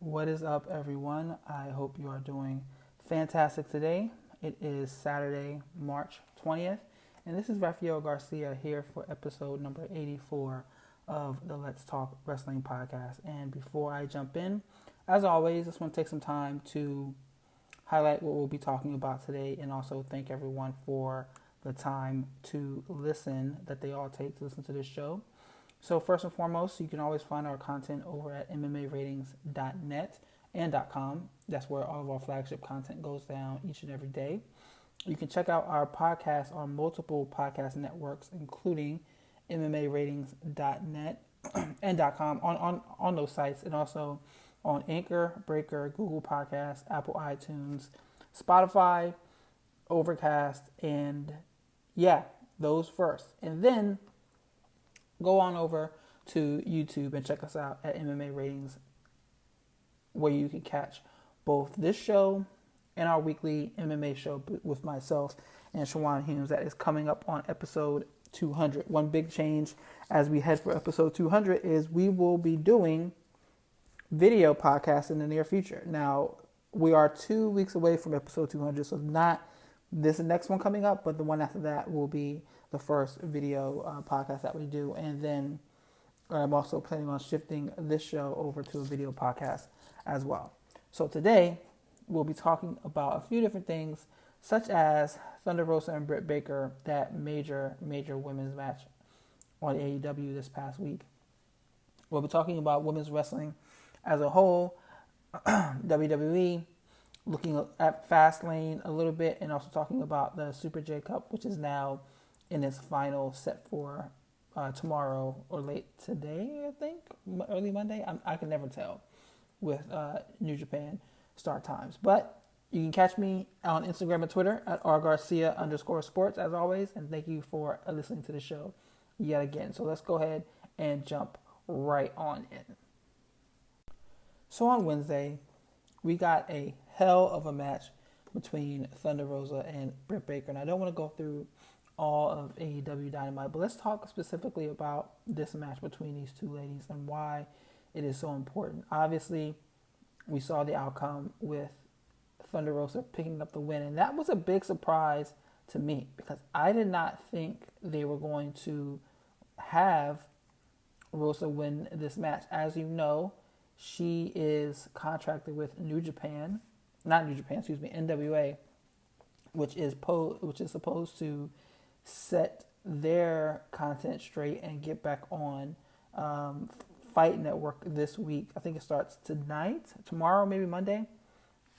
What is up, everyone? I hope you are doing fantastic today. It is Saturday, March 20th, and this is Raphael Garcia here for episode number 84 of the Let's Talk Wrestling podcast. And before I jump in, as always, I just want to take some time to highlight what we'll be talking about today and also thank everyone for the time to listen that they all take to listen to this show. So first and foremost, you can always find our content over at MMAratings.net and .com. That's where all of our flagship content goes down each and every day. You can check out our podcast on multiple podcast networks, including MMAratings.net and .com on those sites, and also on Anchor, Breaker, Google Podcasts, Apple iTunes, Spotify, Overcast, and those first. And then go on over to YouTube and check us out at MMA Ratings, where you can catch both this show and our weekly MMA show with myself and Shawan Humes that is coming up on episode 200. One big change as we head for episode 200 is we will be doing video podcasts in the near future. Now, we are 2 weeks away from episode 200, so not this next one coming up, but the one after that will be the first video podcast that we do. And then I'm also planning on shifting this show over to a video podcast as well. So today we'll be talking about a few different things, such as Thunder Rosa and Britt Baker, that major women's match on AEW this past week. We'll be talking about women's wrestling as a whole, WWE, looking at Fastlane a little bit, and also talking about the Super J Cup, which is now in its final set for tomorrow or late today, I think, early Monday. I can never tell with New Japan start times. But you can catch me on Instagram and Twitter at rgarcia_sports as always. And thank you for listening to the show yet again. So let's go ahead and jump right on in. So on Wednesday, we got a hell of a match between Thunder Rosa and Britt Baker. And I don't want to go through all of AEW Dynamite, but let's talk specifically about this match between these two ladies and why it is so important. Obviously, we saw the outcome with Thunder Rosa picking up the win, and that was a big surprise to me because I did not think they were going to have Rosa win this match. As you know, she is contracted with NWA, which is supposed to set their content straight and get back on Fight Network this week. I think it starts tomorrow, maybe Monday.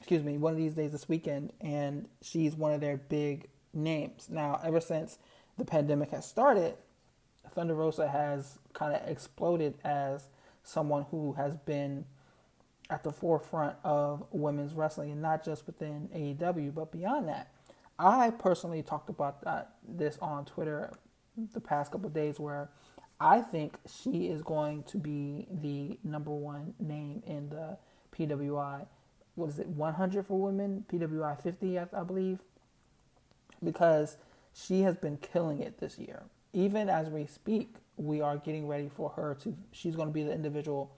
One of these days this weekend, and she's one of their big names. Now, ever since the pandemic has started, Thunder Rosa has kind of exploded as someone who has been at the forefront of women's wrestling, and not just within AEW, but beyond that. I personally talked about this on Twitter the past couple of days, where I think she is going to be the number one name in the PWI. 100 for women? PWI 50, I believe. Because she has been killing it this year. Even as we speak, we are getting ready for her she's going to be the individual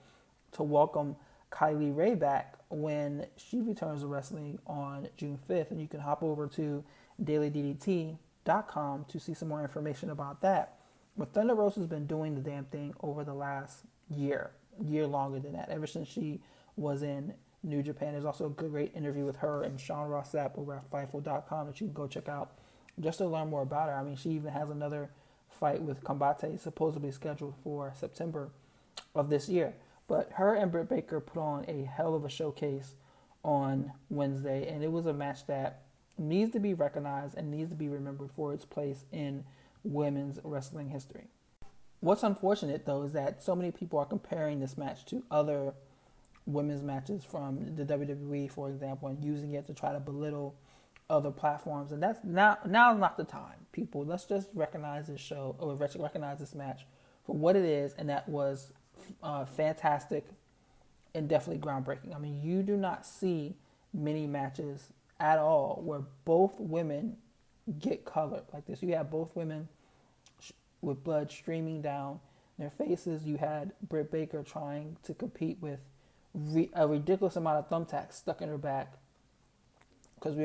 to welcome Kylie Ray back when she returns to wrestling on June 5th. And you can hop over to dailyddt.com to see some more information about that. But Thunder Rosa's been doing the damn thing over the last year longer than that, ever since she was in New Japan. There's also a great interview with her and Sean Ross Sapp over at Fightful.com that you can go check out just to learn more about her. I mean, she even has another fight with Combate supposedly scheduled for September of this year. But her and Britt Baker put on a hell of a showcase on Wednesday, and it was a match that needs to be recognized and needs to be remembered for its place in women's wrestling history. What's unfortunate, though, is that so many people are comparing this match to other women's matches from the WWE, for example, and using it to try to belittle other platforms. And that's now is not the time, people. Let's just recognize this show, or recognize this match for what it is, and that was fantastic and definitely groundbreaking. I mean, you do not see many matches at all where both women get colored like this. You have both women with blood streaming down their faces. You had Britt Baker trying to compete with a ridiculous amount of thumbtacks stuck in her back, because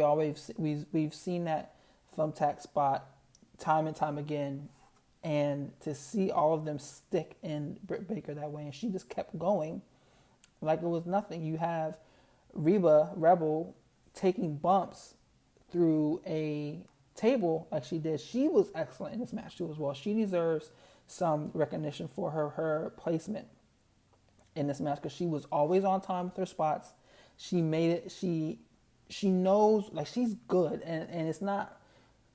we've seen that thumbtack spot time and time again, and to see all of them stick in Britt Baker that way, and she just kept going like it was nothing. You have Reba Rebel taking bumps through a table like she did. She was excellent in this match too as well. She deserves some recognition for her placement in this match, because she was always on time with her spots. She made it. She knows, like, she's good, and it's not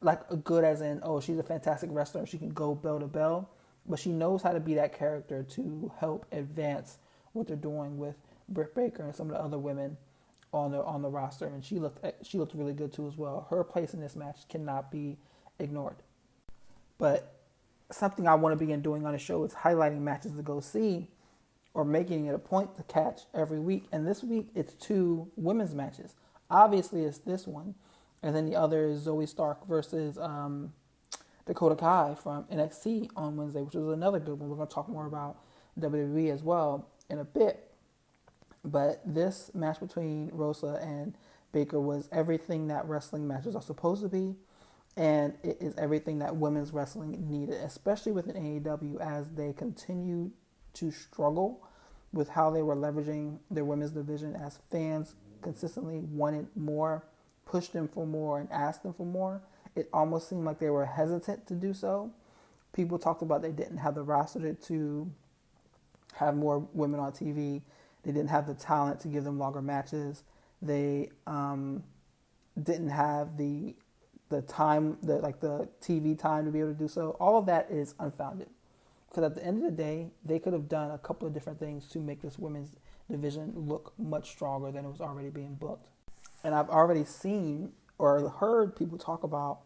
like a good as in, oh, she's a fantastic wrestler, she can go bell to bell, but she knows how to be that character to help advance what they're doing with Britt Baker and some of the other women on the roster, and she looked really good too as well. Her place in this match cannot be ignored. But something I want to begin doing on the show is highlighting matches to go see, or making it a point to catch every week. And this week it's 2 women's matches. Obviously it's this one, and then the other is Zoe Stark versus Dakota Kai from NXT on Wednesday, which is another good one. We're going to talk more about WWE as well in a bit. But this match between Rosa and Baker was everything that wrestling matches are supposed to be, and it is everything that women's wrestling needed, especially within AEW as they continue to struggle with how they were leveraging their women's division, as fans consistently wanted more, pushed them for more, and asked them for more. It almost seemed like they were hesitant to do so. People talked about they didn't have the roster to have more women on TV. They didn't have the talent to give them longer matches. They didn't have the time, the TV time to be able to do so. All of that is unfounded, because at the end of the day, they could have done a couple of different things to make this women's division look much stronger than it was already being booked. And I've already seen or heard people talk about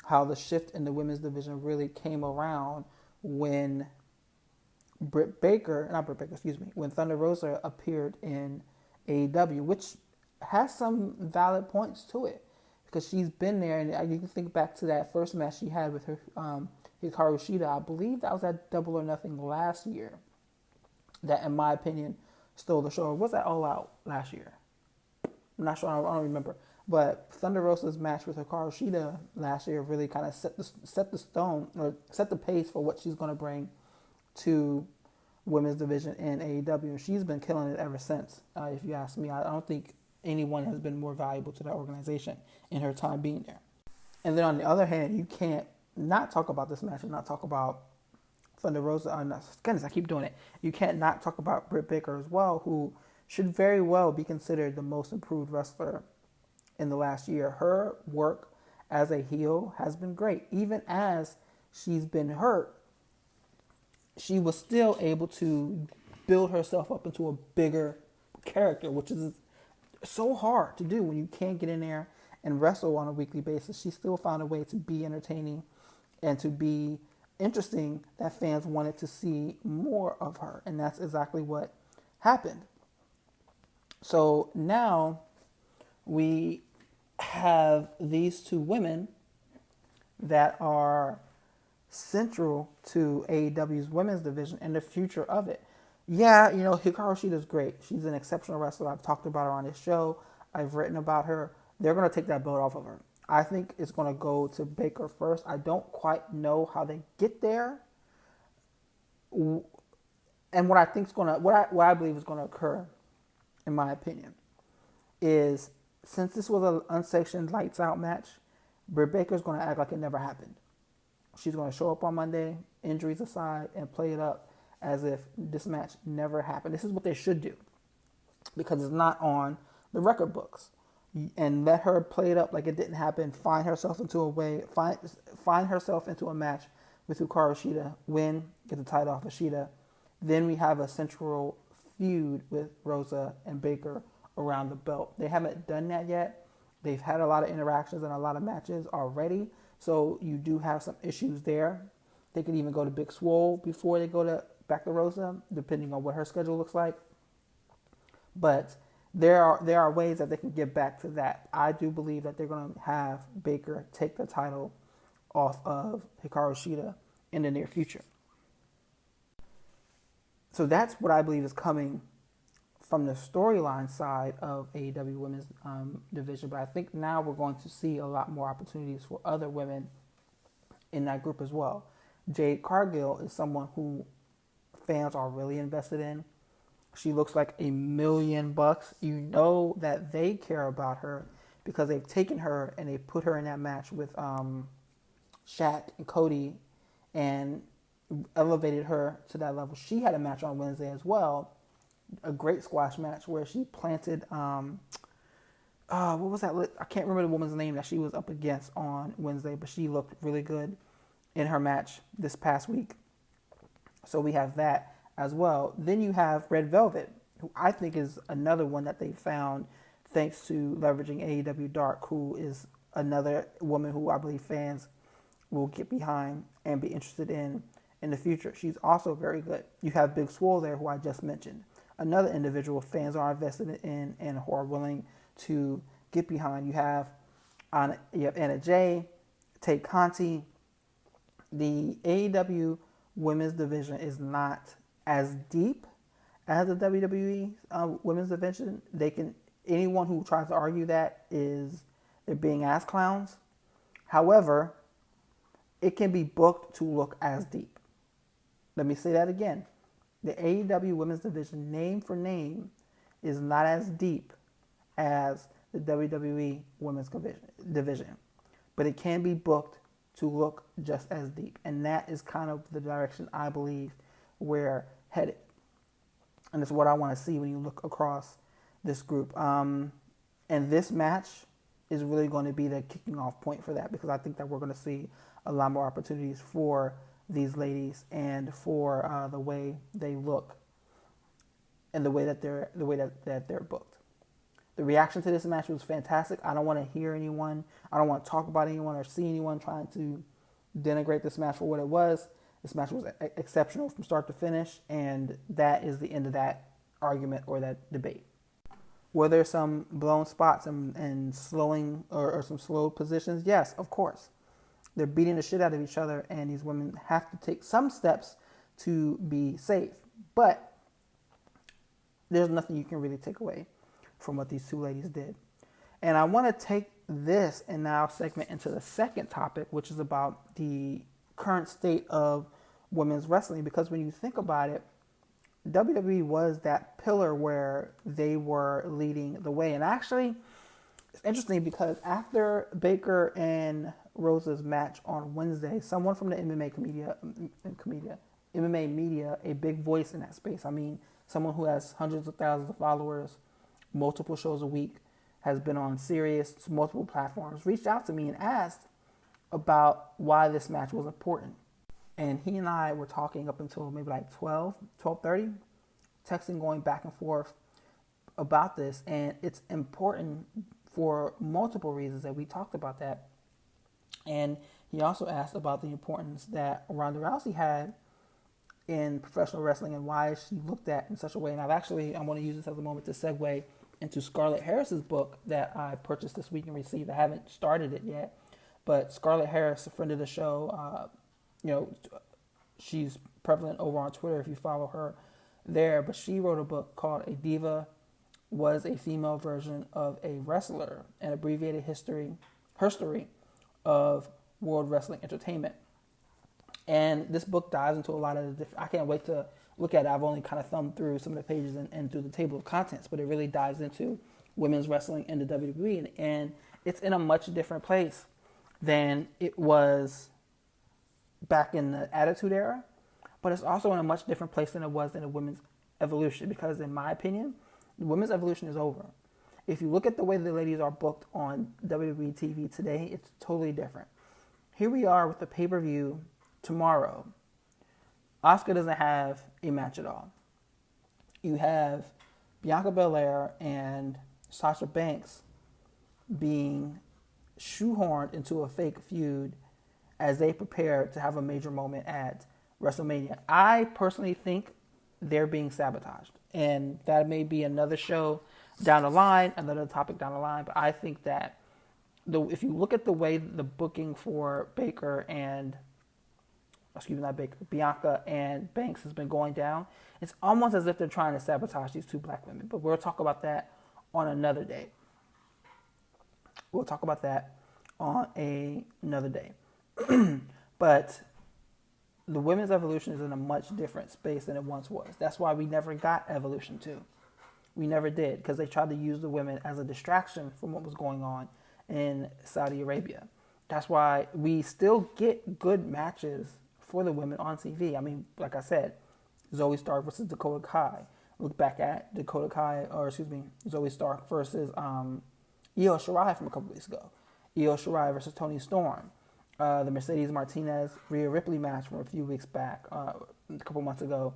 how the shift in the women's division really came around when when Thunder Rosa appeared in AEW, which has some valid points to it, because she's been there, and you can think back to that first match she had with her Hikaru Shida. I believe that was at Double or Nothing last year. That, in my opinion, stole the show. Or was that All Out last year? I'm not sure. I don't remember. But Thunder Rosa's match with Hikaru Shida last year really kind of set the pace for what she's going to bring to women's division in AEW. She's been killing it ever since. If you ask me, I don't think anyone has been more valuable to that organization in her time being there. And then on the other hand, you can't not talk about this match and not talk about Thunder Rosa. Goodness, I keep doing it. You can't not talk about Britt Baker as well, who should very well be considered the most improved wrestler in the last year. Her work as a heel has been great. Even as she's been hurt, she was still able to build herself up into a bigger character, which is so hard to do when you can't get in there and wrestle on a weekly basis. She still found a way to be entertaining and to be interesting that fans wanted to see more of her. And that's exactly what happened. So now we have these 2 women that are central to AEW's women's division and the future of it. Yeah, Hikaru Shida's great. She's an exceptional wrestler. I've talked about her on this show. I've written about her. They're going to take that belt off of her. I think it's going to go to Baker first. I don't quite know how they get there. And what I believe is going to occur, in my opinion, is since this was an unsanctioned lights out match, Britt Baker's going to act like it never happened. She's going to show up on Monday, injuries aside, and play it up as if this match never happened. This is what they should do, because it's not on the record books. And let her play it up like it didn't happen. Find herself into a match with Hikaru Shida, win, get the title off of Shida. Then we have a central feud with Rosa and Baker around the belt. They haven't done that yet. They've had a lot of interactions and a lot of matches already, so you do have some issues there. They could even go to Big Swole before they go back to Rosa, depending on what her schedule looks like. But there are ways that they can get back to that. I do believe that they're going to have Baker take the title off of Hikaru Shida in the near future. So that's what I believe is coming from the storyline side of AEW Women's division, but I think now we're going to see a lot more opportunities for other women in that group as well. Jade Cargill is someone who fans are really invested in. She looks like $1,000,000. You know that they care about her because they've taken her and they put her in that match with Shaq and Cody and elevated her to that level. She had a match on Wednesday as well, a great squash match where she planted what was that? I can't remember the woman's name that she was up against on Wednesday, but she looked really good in her match this past week. So we have that as well. Then you have Red Velvet, who I think is another one that they found thanks to leveraging AEW Dark, who is another woman who I believe fans will get behind and be interested in the future. She's also very good. You have Big Swole there, who I just mentioned. Another individual fans are invested in and who are willing to get behind. You have Anna Jay, Tate Conti. The AEW women's division is not as deep as the WWE women's division. Anyone who tries to argue that they're being ass clowns. However, it can be booked to look as deep. Let me say that again. The AEW women's division, name for name, is not as deep as the WWE women's division. But it can be booked to look just as deep. And that is kind of the direction I believe we're headed. And it's what I want to see when you look across this group. And this match is really going to be the kicking off point for that, because I think that we're going to see a lot more opportunities for these ladies and for the way they look and the way that they're booked. The reaction to this match was fantastic. I don't want to hear anyone. I don't want to talk about anyone or see anyone trying to denigrate this match for what it was. This match was exceptional from start to finish, and that is the end of that argument or that debate. Were there some blown spots and slowing or some slowed positions? Yes, of course. They're beating the shit out of each other, and these women have to take some steps to be safe. But there's nothing you can really take away from what these two ladies did. And I want to take this and now segment into the second topic, which is about the current state of women's wrestling. Because when you think about it, WWE was that pillar where they were leading the way. And actually, it's interesting because after Baker and Rosa's match on Wednesday, someone from the MMA media, a big voice in that space. I mean, someone who has hundreds of thousands of followers, multiple shows a week, has been on Sirius, multiple platforms, reached out to me and asked about why this match was important. And he and I were talking up until maybe like 12:30, texting, going back and forth about this. And it's important for multiple reasons that we talked about that. And he also asked about the importance that Ronda Rousey had in professional wrestling and why she looked at in such a way. And I want to use this as a moment to segue into Scarlett Harris's book that I purchased this week and received. I haven't started it yet, but Scarlett Harris, a friend of the show, she's prevalent over on Twitter if you follow her there, but she wrote a book called A Diva Was a Female Version of a Wrestler, an abbreviated history of World Wrestling Entertainment. And this book dives into a lot of the different, I can't wait to look at it. I've only kind of thumbed through some of the pages and through the table of contents, but it really dives into women's wrestling in the WWE. And it's in a much different place than it was back in the Attitude Era, but it's also in a much different place than it was in the women's evolution, because in my opinion, the women's evolution is over. If you look at the way the ladies are booked on WWE TV today, it's totally different. Here we are with the pay-per-view tomorrow. Asuka doesn't have a match at all. You have Bianca Belair and Sasha Banks being shoehorned into a fake feud as they prepare to have a major moment at WrestleMania. I personally think they're being sabotaged. And that may be another show down the line, another topic down the line. But I think that if you look at the way the booking for Baker and not Baker, Bianca and Banks has been going down, it's almost as if they're trying to sabotage these two black women. But we'll talk about that on another day. We'll talk about that on another day. But the women's evolution is in a much different space than it once was. That's why we never got Evolution 2. We never did, because they tried to use the women as a distraction from what was going on in Saudi Arabia. That's why we still get good matches for the women on TV. I mean, like I said, Zoe Stark versus Dakota Kai. Look back at Zoe Stark versus Io Shirai from a couple weeks ago. Io Shirai versus Toni Storm. The Mercedes Martinez Rhea Ripley match from a few weeks back, a couple months ago.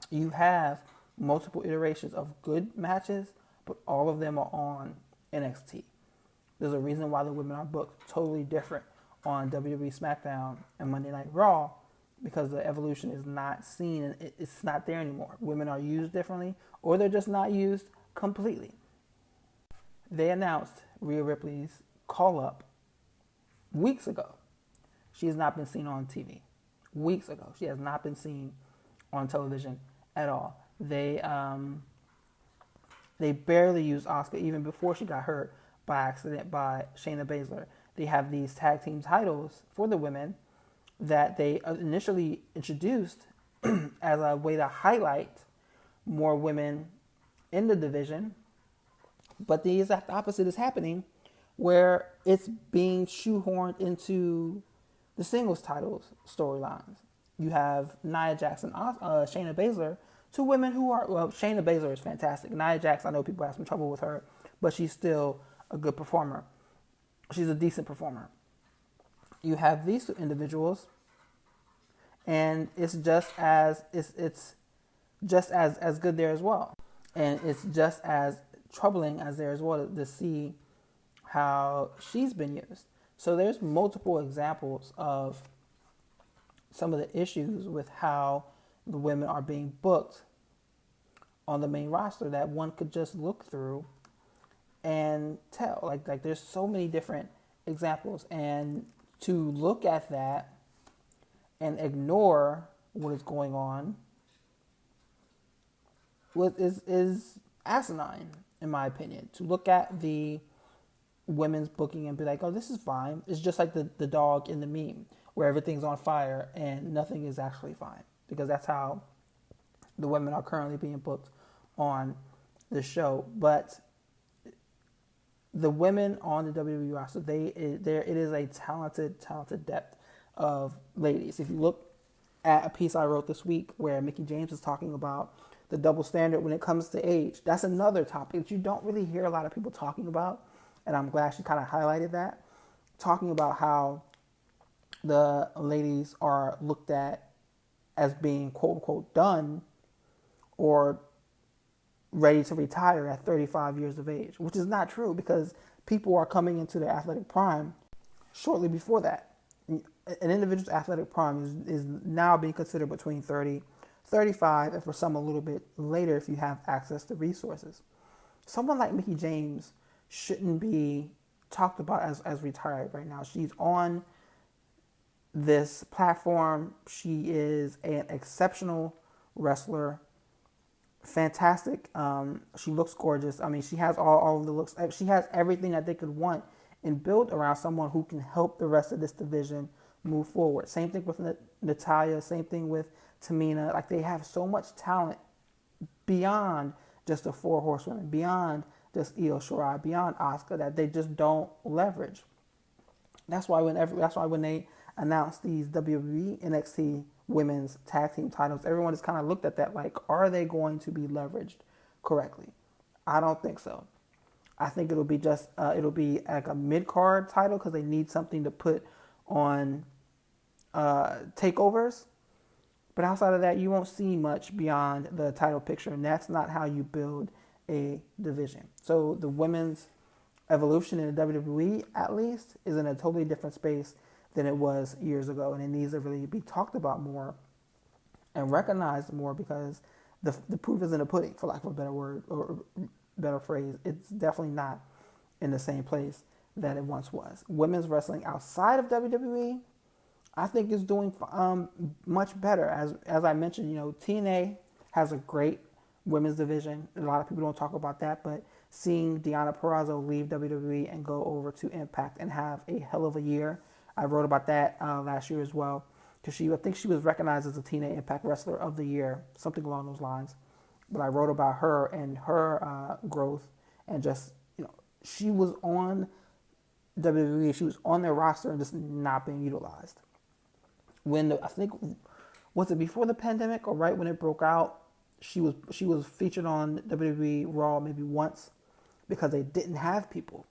You have multiple iterations of good matches, but all of them are on NXT. There's a reason why the women are booked totally different on WWE SmackDown and Monday Night Raw, because the evolution is not seen and it's not there anymore. Women are used differently, or they're just not used completely. They announced Rhea Ripley's call-up weeks ago. She has not been seen on TV. Weeks ago. She has not been seen on television at all. They barely used Asuka even before she got hurt by accident by Shayna Baszler. They have these tag team titles for the women that they initially introduced as a way to highlight more women in the division. But the exact opposite is happening, where it's being shoehorned into the singles titles storylines. You have Nia Jax and Shayna Baszler, two women who are, well, Shayna Baszler is fantastic. Nia Jax, I know people have some trouble with her, but she's still a good performer. She's a decent performer. You have these two individuals, and it's just as good there as well, and it's just as troubling as there as well to see how she's been used. So there's multiple examples of some of the issues with how the women are being booked on the main roster that one could just look through and tell. Like there's so many different examples, and to look at that and ignore what is going on is asinine, in my opinion. To look at the women's booking and be like, oh, this is fine. It's just like the dog in the meme where everything's on fire and nothing is actually fine, because that's how the women are currently being booked on the show. But the women on the WWE roster, it is a talented depth of ladies. If you look at a piece I wrote this week where Mickie James is talking about the double standard when it comes to age, that's another topic that you don't really hear a lot of people talking about, and I'm glad she kind of highlighted that, talking about how the ladies are looked at as being quote unquote done or ready to retire at 35 years of age, which is not true, because people are coming into their athletic prime shortly before that. An individual's athletic prime is now being considered between 30, 35, and for some a little bit later if you have access to resources. Someone like Mickie James shouldn't be talked about as retired right now. She's on this platform. She is an exceptional wrestler. Fantastic. She looks gorgeous. I mean, she has all of the looks. She has everything that they could want and build around someone who can help the rest of this division move forward. Same thing with Natalya. Same thing with Tamina. Like, they have so much talent beyond just the four horsewomen, beyond just Io Shirai, beyond Asuka, that they just don't leverage. That's why when they announced these WWE NXT women's tag team titles, everyone just kind of looked at that like, are they going to be leveraged correctly? I don't think so. I think it'll be like a mid-card title because they need something to put on takeovers. But outside of that, you won't see much beyond the title picture, and that's not how you build a division. So the women's evolution in the WWE, at least, is in a totally different space than it was years ago, and it needs to really be talked about more and recognized more, because the proof is in the pudding, for lack of a better word or better phrase. It's definitely not in the same place that it once was. Women's wrestling outside of WWE I think is doing much better. As I mentioned, TNA has a great women's division. A lot of people don't talk about that, but seeing Deanna Perazzo leave WWE and go over to Impact and have a hell of a year, I wrote about that last year as well, because I think she was recognized as a TNA Impact Wrestler of the Year, something along those lines. But I wrote about her and her growth, and just she was on WWE, she was on their roster and just not being utilized. I think, was it before the pandemic or right when it broke out? She was featured on WWE Raw maybe once because they didn't have people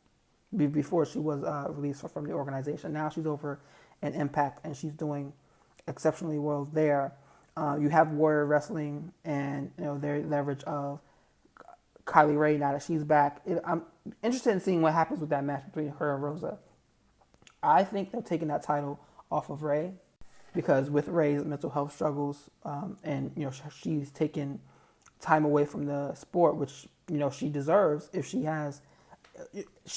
before she was released from the organization. Now she's over in Impact and she's doing exceptionally well there. You have Warrior Wrestling and their leverage of Kylie Ray now that she's back. I'm interested in seeing what happens with that match between her and Rosa. I think they're taking that title off of Ray, because with Ray's mental health struggles, and she's taken time away from the sport, which she deserves. If she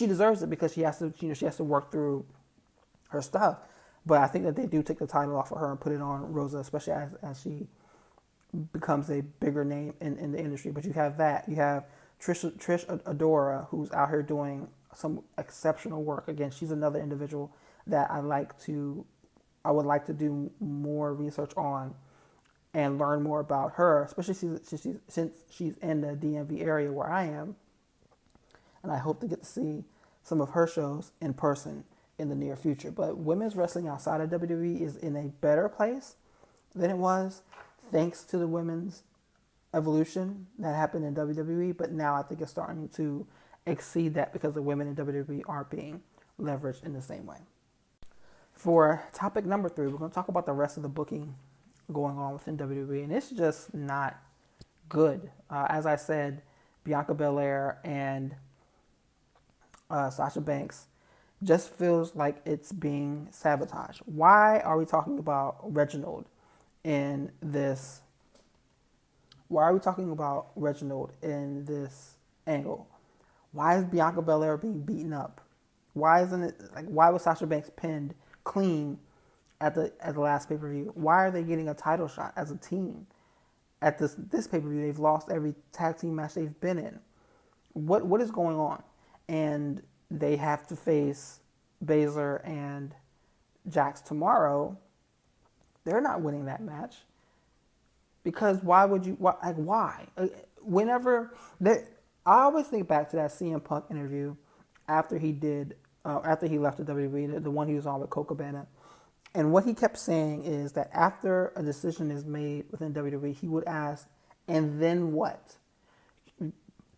deserves it because she has to work through her stuff. But I think that they do take the title off of her and put it on Rosa, especially as she becomes a bigger name in the industry. But you have Trish Adora, who's out here doing some exceptional work. Again, she's another individual that I would like to do more research on and learn more about her, especially since she's in the DMV area where I am. And I hope to get to see some of her shows in person in the near future. But women's wrestling outside of WWE is in a better place than it was, thanks to the women's evolution that happened in WWE. But now I think it's starting to exceed that because the women in WWE aren't being leveraged in the same way. For topic number 3, we're going to talk about the rest of the booking going on within WWE, and it's just not good. As I said, Bianca Belair and Sasha Banks just feels like it's being sabotaged. Why are we talking about Reginald in this? Why are we talking about Reginald in this angle? Why is Bianca Belair being beaten up? Why was Sasha Banks pinned clean at the last pay-per-view? Why are they getting a title shot as a team? At this pay-per-view, they've lost every tag team match they've been in. What is going on? And they have to face Baszler and Jax tomorrow. They're not winning that match. Because why would you? Why? Whenever I always think back to that CM Punk interview after he left the WWE, the one he was on with Colt Cabana. And what he kept saying is that after a decision is made within WWE, he would ask, and then what?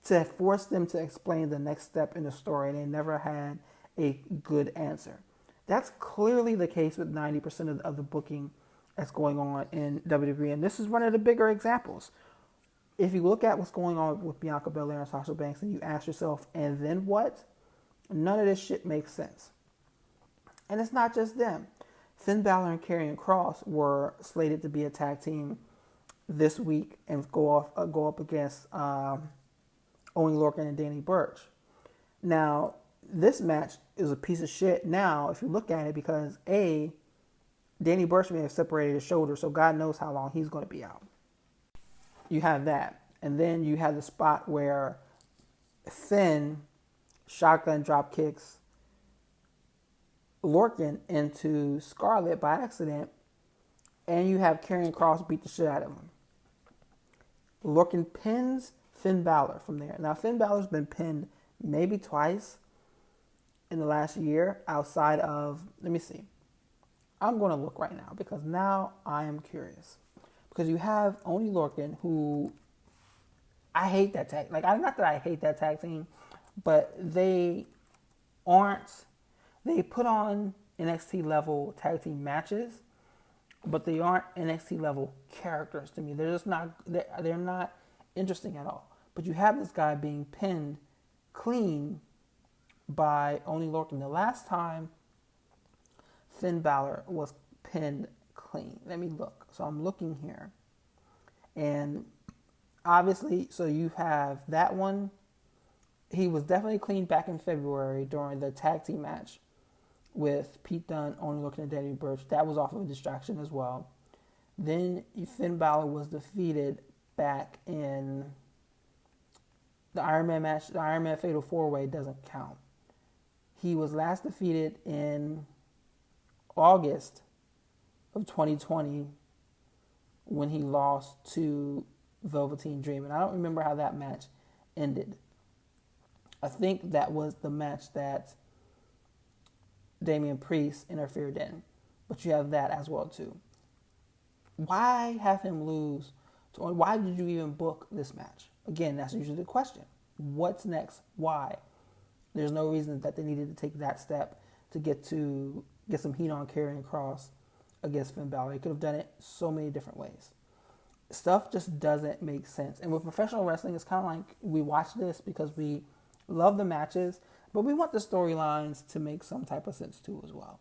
To force them to explain the next step in the story, and they never had a good answer. That's clearly the case with 90% of the booking that's going on in WWE, and this is one of the bigger examples. If you look at what's going on with Bianca Belair and Sasha Banks, and you ask yourself, and then what? None of this shit makes sense. And it's not just them. Finn Balor and Karrion Kross were slated to be a tag team this week and go up against Oney Lorcan and Danny Burch. Now, this match is a piece of shit now if you look at it, because Danny Burch may have separated his shoulder, so God knows how long he's going to be out. You have that. And then you have the spot where Finn shotgun drop kicks Lorcan into Scarlett by accident, and you have Karrion Kross beat the shit out of him. Lorcan pins Finn Balor from there. Now, Finn Balor's been pinned maybe twice in the last year outside of, let me see. I'm going to look right now because now I am curious. Because you have Oney Lorcan, who I hate that tag. Not that I hate that tag team, but they put on NXT level tag team matches, but they aren't NXT level characters to me. They're just not, they're not interesting at all. But you have this guy being pinned clean by Oney Lorcan. The last time Finn Balor was pinned clean. Let me look. So I'm looking here. And obviously, so you have that one. He was definitely clean back in February during the tag team match with Pete Dunne only looking at Danny Burch. That was off of a distraction as well. Then Finn Balor was defeated back in the Iron Man match. The Iron Man Fatal 4-Way doesn't count. He was last defeated in August of 2020 when he lost to Velveteen Dream. And I don't remember how that match ended. I think that was the match that Damian Priest interfered in. But you have that as well too. Why have him lose? Why did you even book this match? Again, that's usually the question. What's next? Why? There's no reason that they needed to take that step to get some heat on Karrion Kross against Finn Balor. They could have done it so many different ways. Stuff just doesn't make sense. And with professional wrestling, it's kind of like we watch this because we love the matches, but we want the storylines to make some type of sense too as well.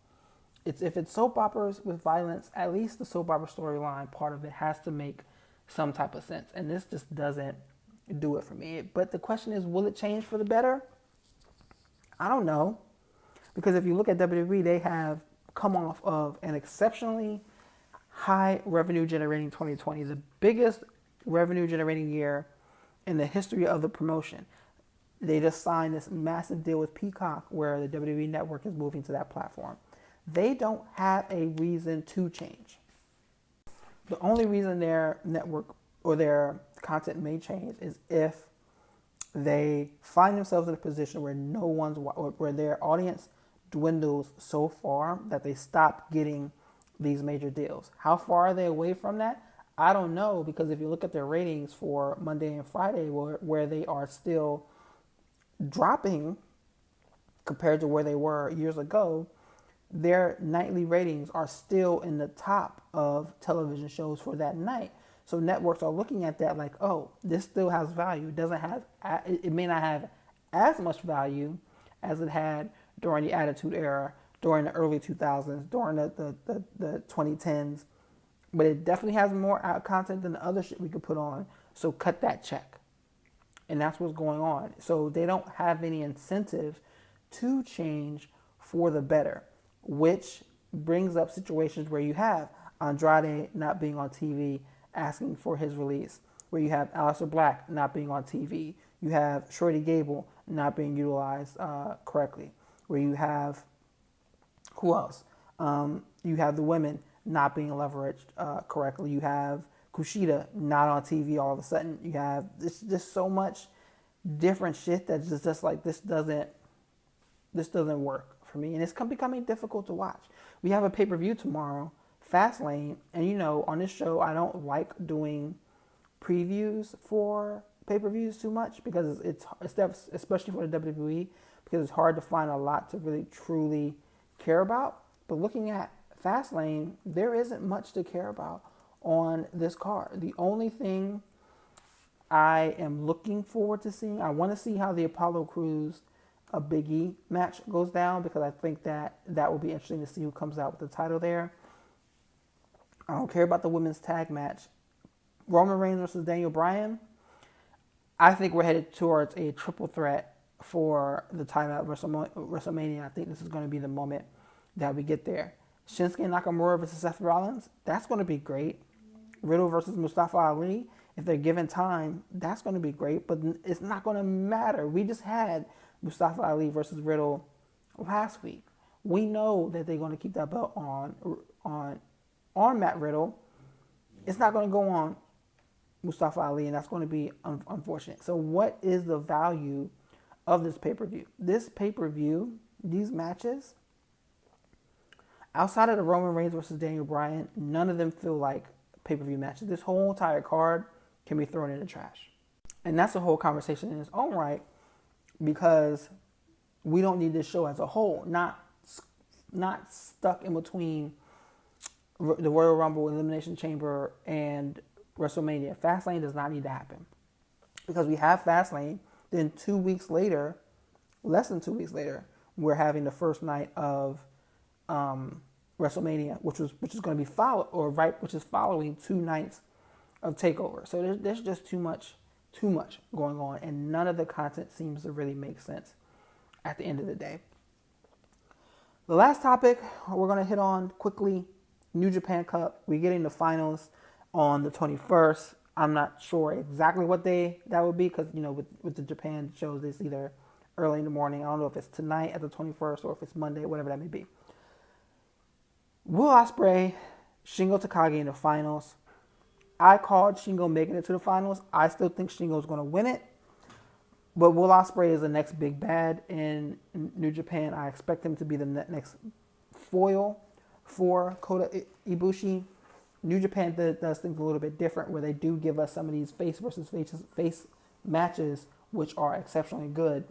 If it's soap operas with violence, at least the soap opera storyline part of it has to make some type of sense. And this just doesn't do it for me. But the question is, will it change for the better? I don't know. Because if you look at WWE, they have come off of an exceptionally high revenue generating 2020, the biggest revenue generating year in the history of the promotion. They just signed this massive deal with Peacock where the WWE network is moving to that platform. They don't have a reason to change. The only reason their network or their content may change is if they find themselves in a position where where their audience dwindles so far that they stop getting these major deals. How far are they away from that? I don't know, because if you look at their ratings for Monday and Friday, where they are still dropping compared to where they were years ago, their nightly ratings are still in the top of television shows for that night. So networks are looking at that like, oh, this still has value. It may not have as much value as it had during the Attitude Era, during the early 2000s, during the 2010s, but it definitely has more content than the other shit we could put on. So cut that check. And that's what's going on. So they don't have any incentive to change for the better, which brings up situations where you have Andrade not being on TV asking for his release, where you have Aleister Black not being on TV, you have Shorty Gable not being utilized correctly, where you have, who else? You have the women not being leveraged correctly, you have Kushida not on TV all of a sudden, you have just so much different shit that's just like, this doesn't work for me, and it's becoming difficult to watch. We have a pay-per-view tomorrow, Fastlane, and on this show I don't like doing previews for pay-per-views too much because it's especially for the WWE, because it's hard to find a lot to really truly care about. But looking at Fastlane, there isn't much to care about on this card. The only thing I am looking forward to seeing, I want to see how the Apollo Crews a Big E match goes down, because I think that will be interesting to see who comes out with the title there. I don't care about the women's tag match. Roman Reigns versus Daniel Bryan. I think we're headed towards a triple threat for the title at WrestleMania. I think this is going to be the moment that we get there. Shinsuke Nakamura versus Seth Rollins. That's going to be great. Riddle versus Mustafa Ali. If they're given time, that's going to be great. But it's not going to matter. We just had Mustafa Ali versus Riddle last week. We know that they're going to keep that belt on Matt Riddle. It's not going to go on Mustafa Ali, and that's going to be unfortunate. So what is the value of this pay-per-view? This pay-per-view, these matches, outside of the Roman Reigns versus Daniel Bryan, none of them feel like pay-per-view matches. This whole entire card can be thrown in the trash. And that's a whole conversation in its own right, because we don't need this show as a whole, not stuck in between the Royal Rumble, Elimination Chamber, and WrestleMania. Fastlane does not need to happen, because we have Fastlane. Then 2 weeks later, less than 2 weeks later, we're having the first night of WrestleMania, which is going to be which is following 2 nights of Takeover. So there's just too much going on, and none of the content seems to really make sense at the end of the day. The last topic we're going to hit on quickly, New Japan Cup. We're getting the finals on the 21st. I'm not sure exactly what day that would be because, with the Japan shows, it's either early in the morning. I don't know if it's tonight at the 21st or if it's Monday, whatever that may be. Will Ospreay, Shingo Takagi in the finals. I called Shingo making it to the finals. I still think Shingo's going to win it. But Will Ospreay is the next big bad in New Japan. I expect him to be the next foil for Kota Ibushi. New Japan does things a little bit different, where they do give us some of these face versus face matches, which are exceptionally good.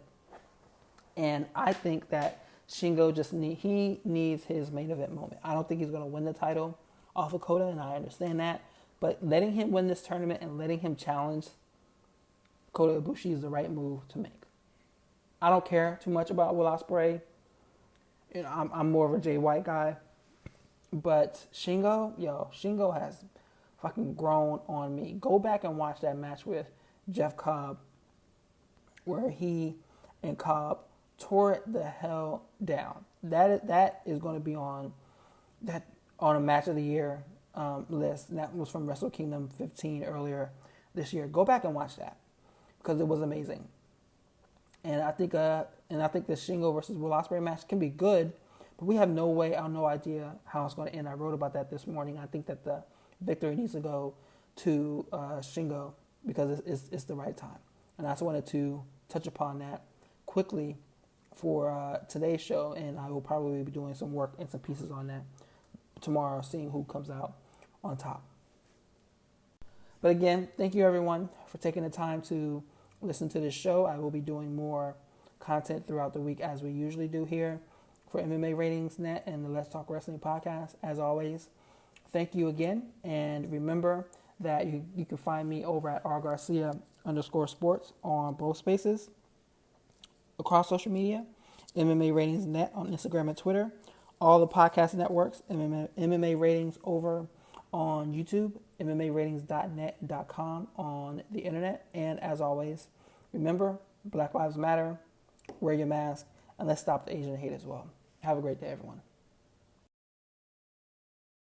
And I think that Shingo he needs his main event moment. I don't think he's going to win the title off of Kota, and I understand that. But letting him win this tournament and letting him challenge Kota Ibushi is the right move to make. I don't care too much about Will Ospreay. I'm more of a Jay White guy. But Shingo has fucking grown on me. Go back and watch that match with Jeff Cobb, where he and Cobb tore it the hell down. That is going to be on a match of the year list. That was from Wrestle Kingdom 15 earlier this year. Go back and watch that, because it was amazing. And I think the Shingo versus Will Ospreay match can be good, but we have no idea how it's going to end. I wrote about that this morning. I think that the victory needs to go to Shingo because it's the right time. And I just wanted to touch upon that quickly for today's show, and I will probably be doing some work and some pieces on that tomorrow, seeing who comes out on top. But again, thank you everyone for taking the time to listen to this show. I will be doing more content throughout the week as we usually do here for MMA Ratings Net and the Let's Talk Wrestling podcast. As always, thank you again. And remember that you can find me over at rgarcia_sports on both spaces across social media, MMA Ratings Net on Instagram and Twitter, all the podcast networks, MMA Ratings over on YouTube, MMAratings.net.com on the internet. And as always, remember, Black Lives Matter, wear your mask, and let's stop the Asian hate as well. Have a great day, everyone.